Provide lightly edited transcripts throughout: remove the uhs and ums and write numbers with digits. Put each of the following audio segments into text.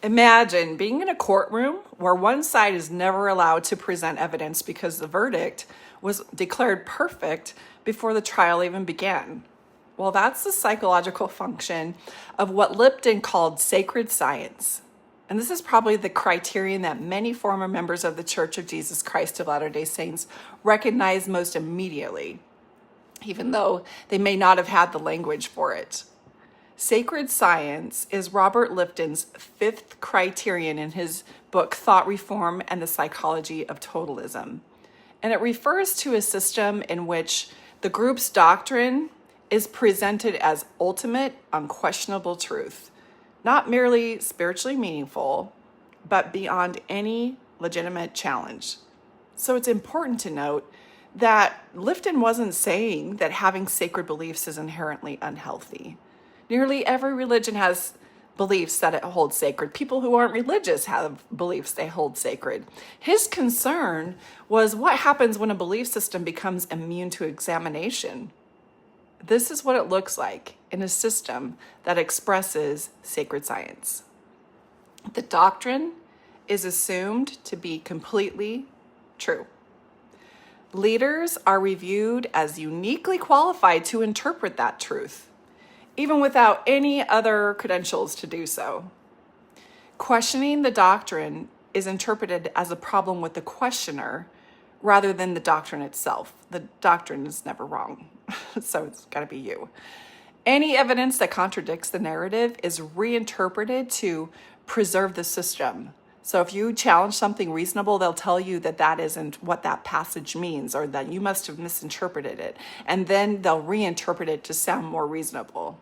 Imagine being in a courtroom where one side is never allowed to present evidence because the verdict was declared perfect before the trial even began. Well, that's the psychological function of what Lipton called sacred science. And this is probably the criterion that many former members of the Church of Jesus Christ of Latter-day Saints recognize most immediately, even though they may not have had the language for it. Sacred science is Robert Lifton's fifth criterion in his book, Thought Reform and the Psychology of Totalism. And it refers to a system in which the group's doctrine is presented as ultimate, unquestionable truth, not merely spiritually meaningful, but beyond any legitimate challenge. So it's important to note that Lifton wasn't saying that having sacred beliefs is inherently unhealthy. Nearly every religion has beliefs that it holds sacred. People who aren't religious have beliefs they hold sacred. His concern was what happens when a belief system becomes immune to examination. This is what it looks like in a system that expresses sacred science. The doctrine is assumed to be completely true. Leaders are reviewed as uniquely qualified to interpret that truth, even without any other credentials to do so. Questioning the doctrine is interpreted as a problem with the questioner rather than the doctrine itself. The doctrine is never wrong, so it's got to be you. Any evidence that contradicts the narrative is reinterpreted to preserve the system. So if you challenge something reasonable, they'll tell you that that isn't what that passage means, or that you must have misinterpreted it. And then they'll reinterpret it to sound more reasonable.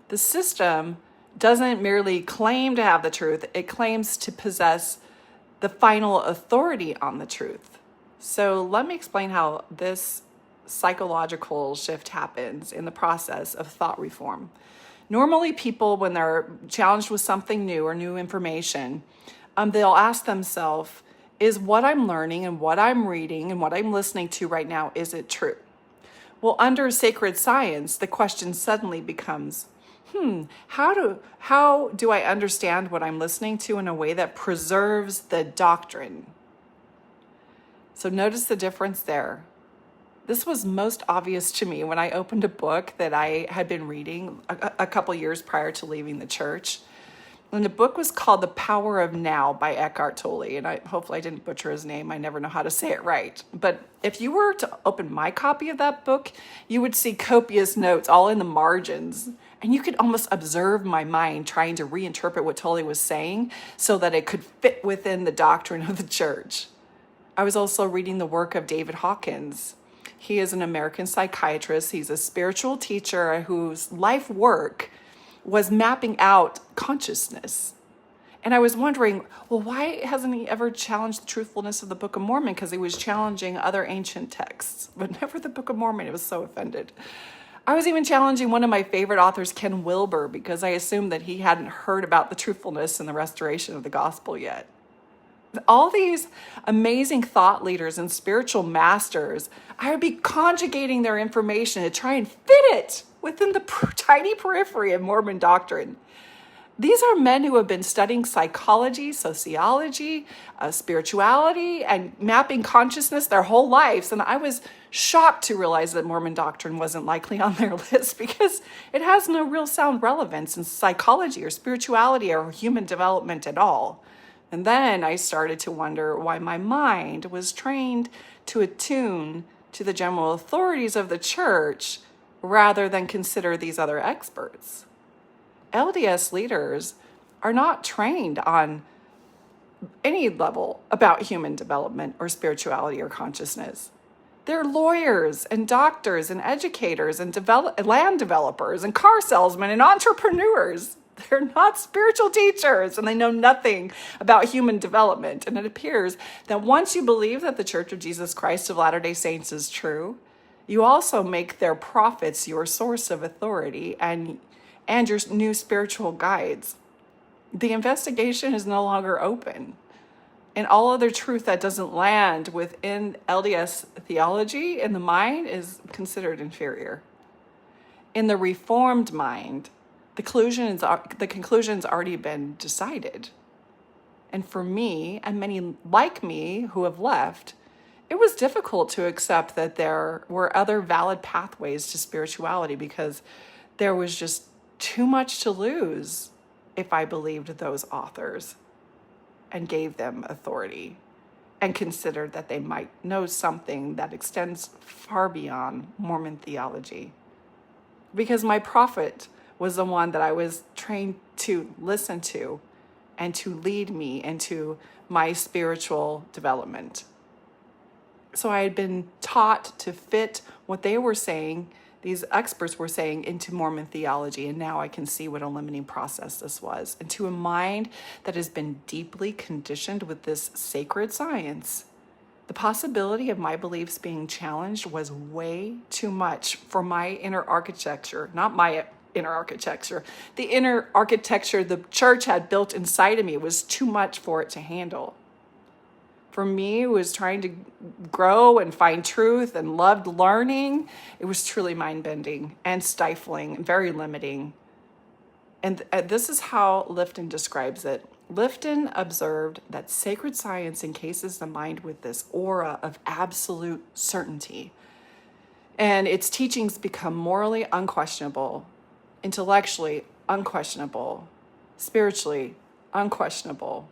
The system doesn't merely claim to have the truth, it claims to possess the final authority on the truth. So let me explain how this psychological shift happens in the process of thought reform. Normally, people, when they're challenged with something new or new information, they'll ask themselves, is what I'm learning and what I'm reading and what I'm listening to right now, is it true? Well, under sacred science, the question suddenly becomes, how do I understand what I'm listening to in a way that preserves the doctrine? So notice the difference there. This was most obvious to me when I opened a book that I had been reading a couple years prior to leaving the church. And the book was called The Power of Now by Eckhart Tolle. And hopefully I didn't butcher his name. I never know how to say it right. But if you were to open my copy of that book, you would see copious notes all in the margins. And you could almost observe my mind trying to reinterpret what Tolle was saying so that it could fit within the doctrine of the church. I was also reading the work of David Hawkins. He is an American psychiatrist. He's a spiritual teacher whose life work was mapping out consciousness. And I was wondering, well, why hasn't he ever challenged the truthfulness of the Book of Mormon? Because he was challenging other ancient texts, but never the Book of Mormon. It was so offended. I was even challenging one of my favorite authors, Ken Wilber, because I assumed that he hadn't heard about the truthfulness and the restoration of the gospel yet. All these amazing thought leaders and spiritual masters, I would be conjugating their information to try and fit it within the tiny periphery of Mormon doctrine. These are men who have been studying psychology, sociology, spirituality, and mapping consciousness their whole lives. And I was shocked to realize that Mormon doctrine wasn't likely on their list because it has no real sound relevance in psychology or spirituality or human development at all. And then I started to wonder why my mind was trained to attune to the general authorities of the church rather than consider these other experts. LDS leaders are not trained on any level about human development or spirituality or consciousness. They're lawyers and doctors and educators and land developers and car salesmen and entrepreneurs. They're not spiritual teachers, and they know nothing about human development. And it appears that once you believe that the Church of Jesus Christ of Latter-day Saints is true, you also make their prophets your source of authority and your new spiritual guides. The investigation is no longer open. And all other truth that doesn't land within LDS theology in the mind is considered inferior. In the Reformed mind, The conclusion's already been decided. And for me, and many like me who have left, it was difficult to accept that there were other valid pathways to spirituality because there was just too much to lose if I believed those authors and gave them authority and considered that they might know something that extends far beyond Mormon theology. Because my prophet was the one that I was trained to listen to and to lead me into my spiritual development. So I had been taught to fit what they were saying, these experts were saying, into Mormon theology, and now I can see what a limiting process this was. And to a mind that has been deeply conditioned with this sacred science, the possibility of my beliefs being challenged was way too much for my inner architecture, not my inner architecture. The inner architecture the church had built inside of me was too much for it to handle. For me, who was trying to grow and find truth and loved learning, it was truly mind-bending and stifling and very limiting. And this is how Lifton describes it. Lifton observed that sacred science encases the mind with this aura of absolute certainty. And its teachings become morally unquestionable, intellectually unquestionable, spiritually unquestionable.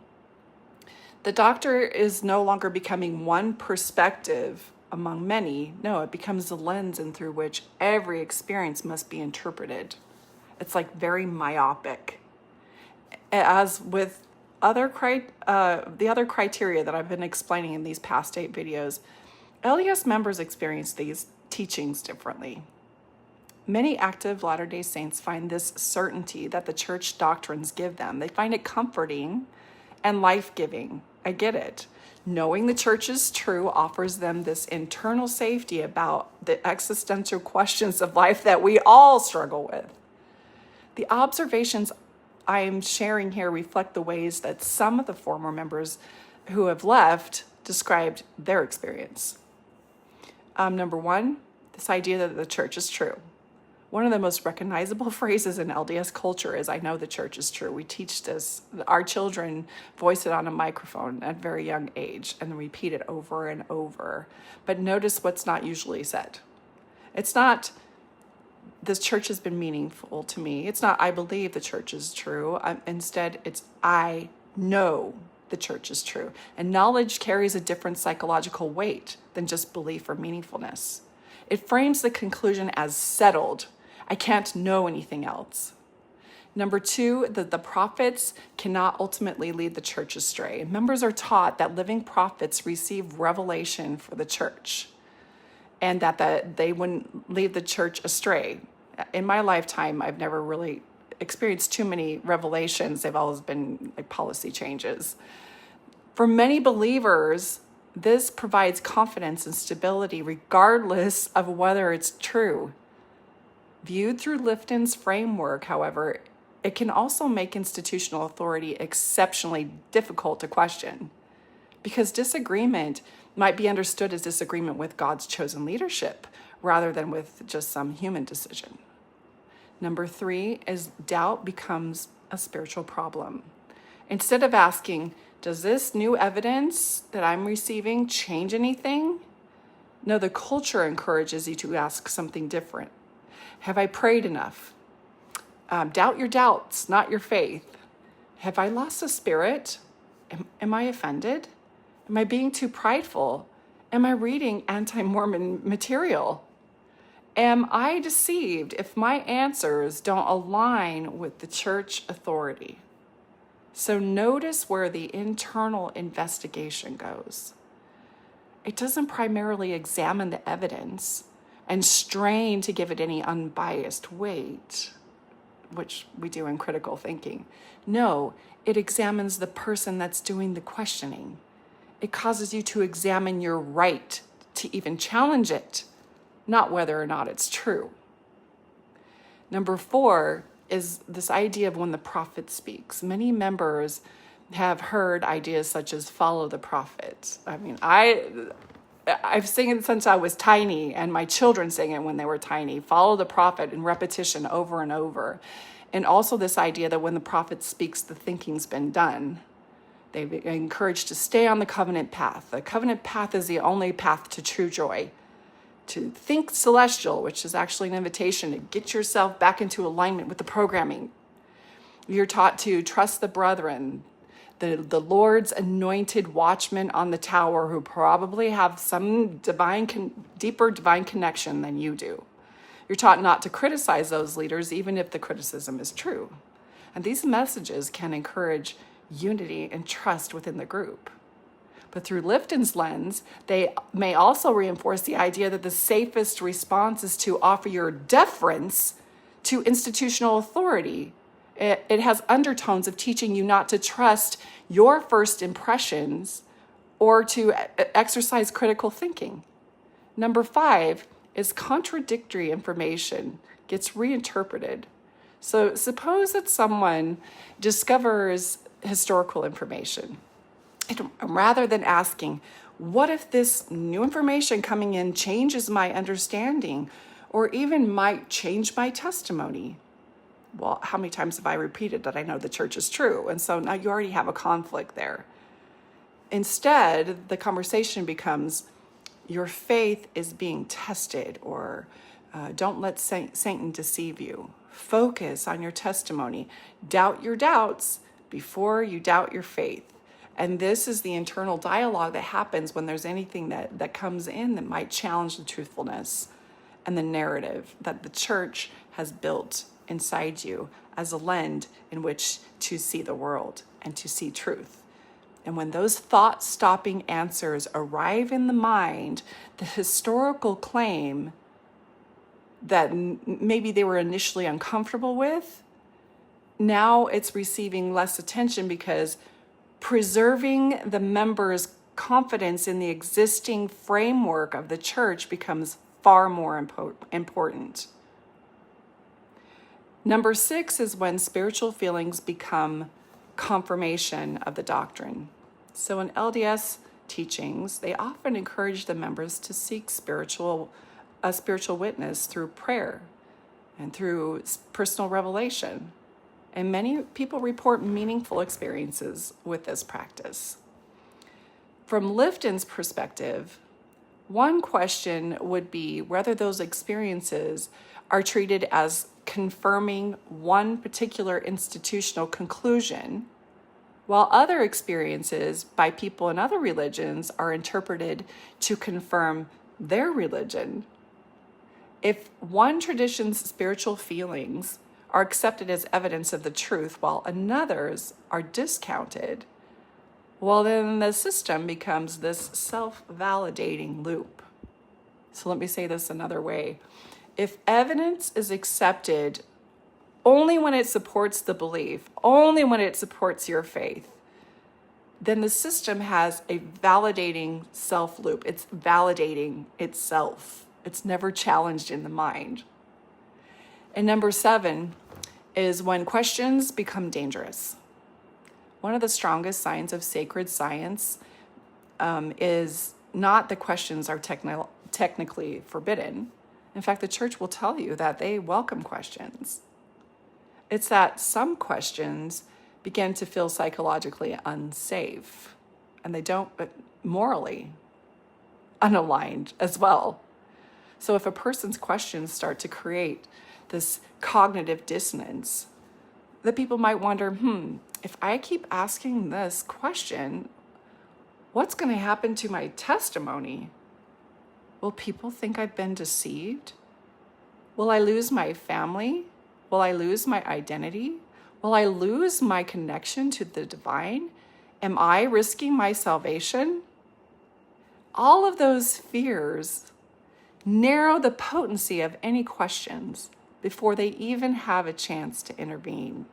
The doctor is no longer becoming one perspective among many. No, it becomes the lens and through which every experience must be interpreted. It's like very myopic. As with the other criteria that I've been explaining in these past 8 videos, LDS members experience these teachings differently. Many active Latter-day Saints find this certainty that the church doctrines give them. They find it comforting and life-giving. I get it. Knowing the church is true offers them this internal safety about the existential questions of life that we all struggle with. The observations I am sharing here reflect the ways that some of the former members who have left described their experience. Number 1, this idea that the church is true. One of the most recognizable phrases in LDS culture is, I know the church is true. We teach this. Our children voice it on a microphone at a very young age and repeat it over and over. But notice what's not usually said. It's not, this church has been meaningful to me. It's not, I believe the church is true. Instead, it's, I know the church is true. And knowledge carries a different psychological weight than just belief or meaningfulness. It frames the conclusion as settled. I can't know anything else. Number 2, that the prophets cannot ultimately lead the church astray. Members are taught that living prophets receive revelation for the church and that they wouldn't lead the church astray. In my lifetime, I've never really experienced too many revelations. They've always been like policy changes. For many believers, this provides confidence and stability regardless of whether it's true. Viewed through Lifton's framework, however, it can also make institutional authority exceptionally difficult to question, because disagreement might be understood as disagreement with God's chosen leadership rather than with just some human decision. Number 3 is doubt becomes a spiritual problem. Instead of asking, does this new evidence that I'm receiving change anything? No, the culture encourages you to ask something different. Have I prayed enough? Doubt your doubts, not your faith. Have I lost the spirit? Am I offended? Am I being too prideful? Am I reading anti-Mormon material? Am I deceived if my answers don't align with the church authority? So notice where the internal investigation goes. It doesn't primarily examine the evidence and strain to give it any unbiased weight, which we do in critical thinking. No, it examines the person that's doing the questioning. It causes you to examine your right to even challenge it, not whether or not it's true. Number 4 is this idea of when the prophet speaks. Many members have heard ideas such as follow the prophet. I mean, I've sung it since I was tiny, and my children sang it when they were tiny. Follow the prophet in repetition over and over. And also this idea that when the prophet speaks, the thinking's been done. They're encouraged to stay on the covenant path. The covenant path is the only path to true joy. To think celestial, which is actually an invitation to get yourself back into alignment with the programming. You're taught to trust the brethren, the Lord's anointed watchmen on the tower who probably have some deeper divine connection than you do. You're taught not to criticize those leaders, even if the criticism is true. And these messages can encourage unity and trust within the group. But through Lifton's lens, they may also reinforce the idea that the safest response is to offer your deference to institutional authority. It has undertones of teaching you not to trust your first impressions or to exercise critical thinking. Number 5 is contradictory information gets reinterpreted. So suppose that someone discovers historical information. And rather than asking, what if this new information coming in changes my understanding or even might change my testimony? Well, how many times have I repeated that I know the church is true? And so now you already have a conflict there. Instead, the conversation becomes, your faith is being tested, or don't let Satan deceive you. Focus on your testimony. Doubt your doubts before you doubt your faith. And this is the internal dialogue that happens when there's anything that comes in that might challenge the truthfulness and the narrative that the church has built inside you as a lens in which to see the world and to see truth. And when those thought-stopping answers arrive in the mind, the historical claim that maybe they were initially uncomfortable with, now it's receiving less attention because preserving the members' confidence in the existing framework of the church becomes far more important. Number 6 is when spiritual feelings become confirmation of the doctrine. So in LDS teachings, they often encourage the members to seek a spiritual witness through prayer and through personal revelation. And many people report meaningful experiences with this practice. From Lifton's perspective, one question would be whether those experiences are treated as confirming one particular institutional conclusion, while other experiences by people in other religions are interpreted to confirm their religion. If one tradition's spiritual feelings are accepted as evidence of the truth while another's are discounted, well, then the system becomes this self-validating loop. So let me say this another way. If evidence is accepted only when it supports the belief, only when it supports your faith, then the system has a validating self loop. It's validating itself. It's never challenged in the mind. And number 7 is when questions become dangerous. One of the strongest signs of sacred science is not that questions are technically forbidden. In fact, the church will tell you that they welcome questions. It's that some questions begin to feel psychologically unsafe, and they don't, but morally unaligned as well. So if a person's questions start to create this cognitive dissonance, that people might wonder, if I keep asking this question, what's going to happen to my testimony? Will people think I've been deceived? Will I lose my family? Will I lose my identity? Will I lose my connection to the divine? Am I risking my salvation? All of those fears narrow the potency of any questions before they even have a chance to intervene.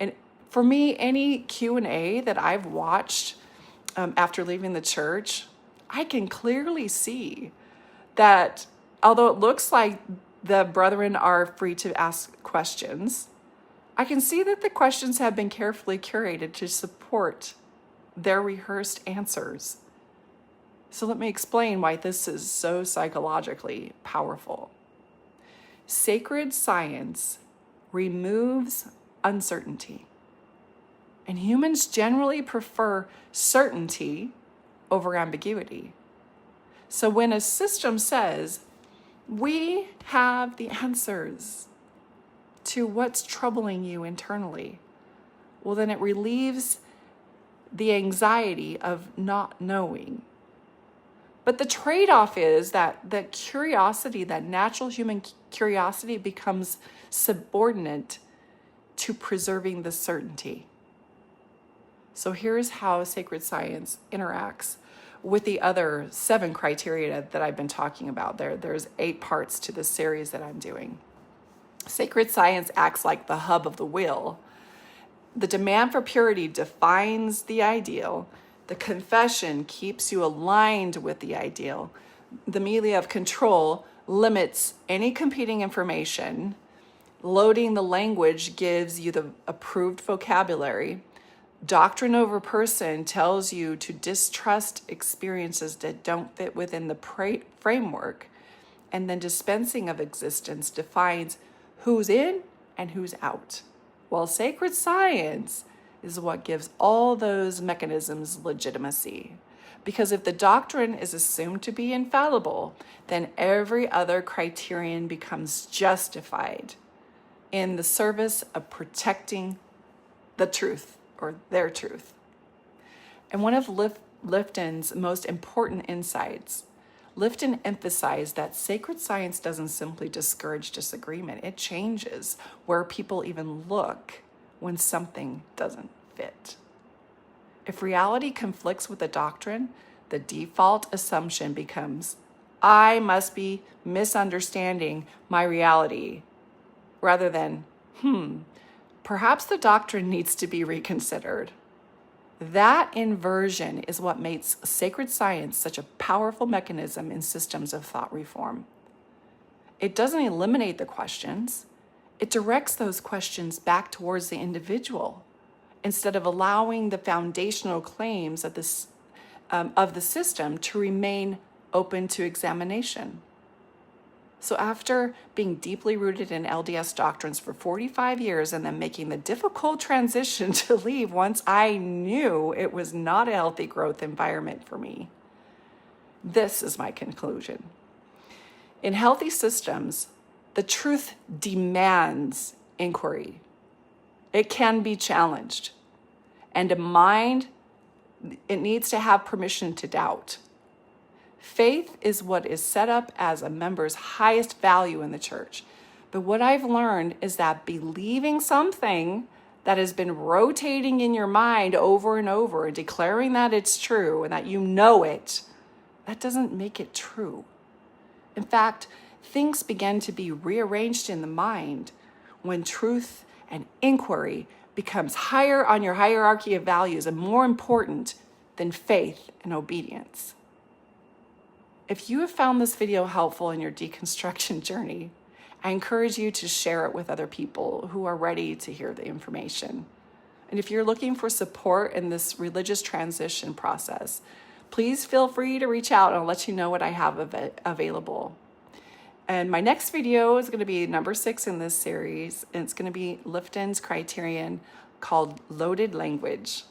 And for me, any Q&A that I've watched after leaving the church, I can clearly see that although it looks like the brethren are free to ask questions, I can see that the questions have been carefully curated to support their rehearsed answers. So let me explain why this is so psychologically powerful. Sacred science removes uncertainty. And humans generally prefer certainty over ambiguity. So when a system says, we have the answers to what's troubling you internally, well, then it relieves the anxiety of not knowing. But the trade-off is that the curiosity, that natural human curiosity, becomes subordinate to preserving the certainty. So here's how sacred science interacts with the other 7 criteria that I've been talking about. There's 8 parts to this series that I'm doing. Sacred science acts like the hub of the wheel. The demand for purity defines the ideal. The confession keeps you aligned with the ideal. The melee of control limits any competing information. Loading the language gives you the approved vocabulary. Doctrine over person tells you to distrust experiences that don't fit within the framework. And then dispensing of existence defines who's in and who's out. Well, sacred science is what gives all those mechanisms legitimacy. Because if the doctrine is assumed to be infallible, then every other criterion becomes justified in the service of protecting the truth, or their truth. And one of Lifton's most important insights, Lifton emphasized that sacred science doesn't simply discourage disagreement. It changes where people even look when something doesn't fit. If reality conflicts with the doctrine, the default assumption becomes, I must be misunderstanding my reality, rather than, perhaps the doctrine needs to be reconsidered. That inversion is what makes sacred science such a powerful mechanism in systems of thought reform. It doesn't eliminate the questions. It directs those questions back towards the individual instead of allowing the foundational claims of the system to remain open to examination. So after being deeply rooted in LDS doctrines for 45 years and then making the difficult transition to leave once I knew it was not a healthy growth environment for me, this is my conclusion. In healthy systems, the truth demands inquiry. It can be challenged. And a mind, it needs to have permission to doubt. Faith is what is set up as a member's highest value in the church. But what I've learned is that believing something that has been rotating in your mind over and over and declaring that it's true and that you know it, that doesn't make it true. In fact, things begin to be rearranged in the mind when truth and inquiry becomes higher on your hierarchy of values and more important than faith and obedience. If you have found this video helpful in your deconstruction journey, I encourage you to share it with other people who are ready to hear the information. And if you're looking for support in this religious transition process, please feel free to reach out and I'll let you know what I have available. And my next video is going to be number 6 in this series, and it's going to be Lifton's criterion called loaded language.